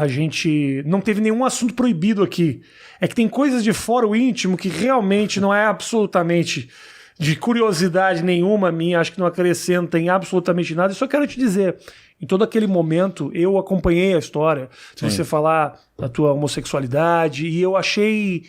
a gente não teve nenhum assunto proibido aqui. É que tem coisas de fora o íntimo que realmente não é absolutamente de curiosidade nenhuma minha, acho que não acrescenta em absolutamente nada. Eu só quero te dizer, em todo aquele momento, eu acompanhei a história, de você falar da tua homossexualidade, e eu achei...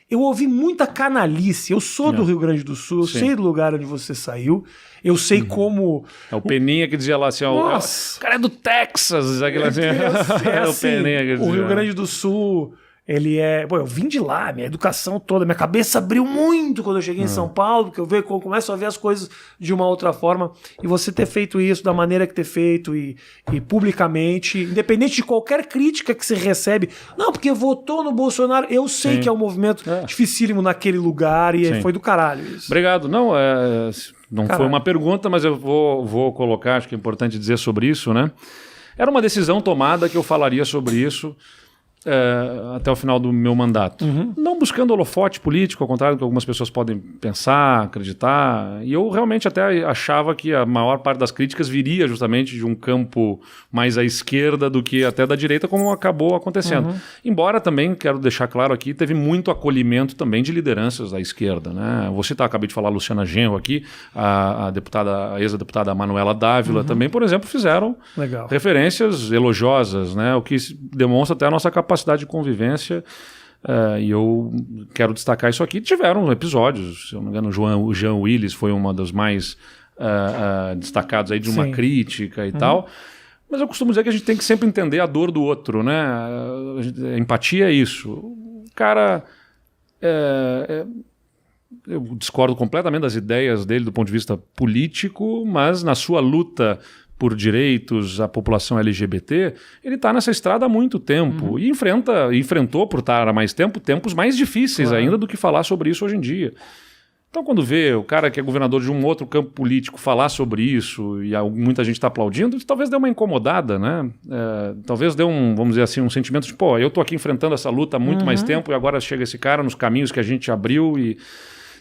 Eu ouvi muita canalice. Eu sou do Rio Grande do Sul, eu sei do lugar onde você saiu, eu sei como... É o Peninha que dizia lá assim, o cara é do Texas, aquele assim. É o Peninha que dizia. O Rio Grande do Sul, ele é... Pô, eu vim de lá, minha educação toda, minha cabeça abriu muito quando eu cheguei em São Paulo, porque eu começo a ver as coisas de uma outra forma, e você ter feito isso da maneira que ter feito e publicamente, independente de qualquer crítica que você recebe, não, porque votou no Bolsonaro, eu sei que é um movimento dificílimo naquele lugar e foi do caralho isso. Obrigado. Não foi uma pergunta, mas eu vou colocar, acho que é importante dizer sobre isso, né? Era uma decisão tomada que eu falaria sobre isso até o final do meu mandato. Não buscando holofote político, ao contrário do que algumas pessoas podem pensar, acreditar. E eu realmente até achava que a maior parte das críticas viria justamente de um campo mais à esquerda do que até da direita, como acabou acontecendo. Embora também, quero deixar claro aqui, teve muito acolhimento também de lideranças da esquerda, né? Vou citar, acabei de falar a Luciana Genro aqui, a ex-deputada Manuela Dávila também, por exemplo, fizeram referências elogiosas, né? O que demonstra até a nossa capacidade de convivência, e eu quero destacar isso aqui. Tiveram episódios, se eu não me engano, o Jean Willis foi uma dos mais destacados aí de uma crítica e tal, mas eu costumo dizer que a gente tem que sempre entender a dor do outro, né? A empatia é isso. O cara... eu discordo completamente das ideias dele do ponto de vista político, mas na sua luta por direitos à população LGBT, ele está nessa estrada há muito tempo e enfrentou, por estar há mais tempo, tempos mais difíceis ainda do que falar sobre isso hoje em dia. Então, quando vê o cara que é governador de um outro campo político falar sobre isso e muita gente está aplaudindo, isso talvez dê uma incomodada, né? Talvez dê vamos dizer assim, um sentimento de, pô, eu estou aqui enfrentando essa luta há muito mais tempo e agora chega esse cara nos caminhos que a gente abriu e...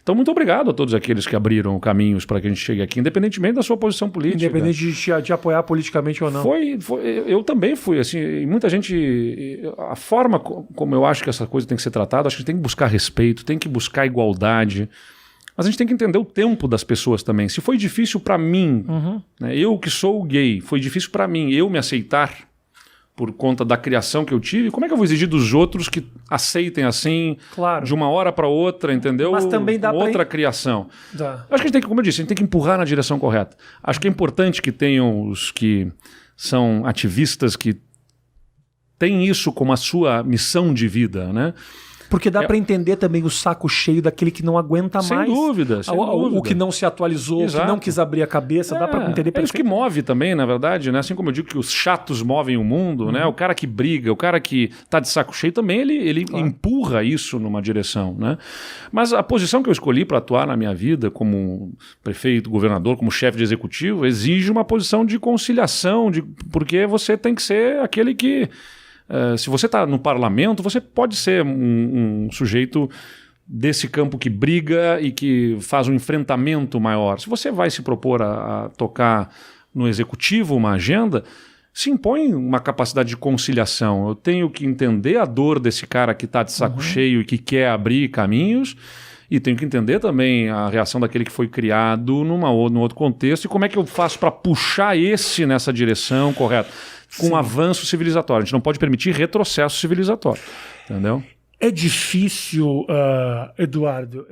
Então, muito obrigado a todos aqueles que abriram caminhos para que a gente chegue aqui, independentemente da sua posição política. Independente de te apoiar politicamente ou não. Eu também fui, assim, e muita gente... A forma como eu acho que essa coisa tem que ser tratada, acho que a gente tem que buscar respeito, tem que buscar igualdade, mas a gente tem que entender o tempo das pessoas também. Se foi difícil para mim, né, eu que sou gay, foi difícil para mim eu me aceitar por conta da criação que eu tive, como é que eu vou exigir dos outros que aceitem assim, de uma hora para outra, entendeu? Mas também dá outra criação. Acho que a gente tem que, como eu disse, a gente tem que empurrar na direção correta. Acho que é importante que tenham os que são ativistas, que têm isso como a sua missão de vida, né? Porque dá para entender também o saco cheio daquele que não aguenta mais. Sem dúvida. O que não se atualizou, o que não quis abrir a cabeça, dá para entender. É isso que move também, na verdade, né? Assim como eu digo que os chatos movem o mundo, né? O cara que briga, o cara que tá de saco cheio também, ele empurra isso numa direção, né? Mas a posição que eu escolhi para atuar na minha vida como prefeito, governador, como chefe de executivo, exige uma posição de conciliação, porque você tem que ser aquele que... se você está no parlamento, você pode ser um sujeito desse campo que briga e que faz um enfrentamento maior. Se você vai se propor a tocar no executivo uma agenda, se impõe uma capacidade de conciliação. Eu tenho que entender a dor desse cara que está de saco cheio e que quer abrir caminhos, e tenho que entender também a reação daquele que foi criado num outro contexto e como é que eu faço para puxar esse nessa direção correta. Com um avanço civilizatório. A gente não pode permitir retrocesso civilizatório. Entendeu? É difícil, Eduardo...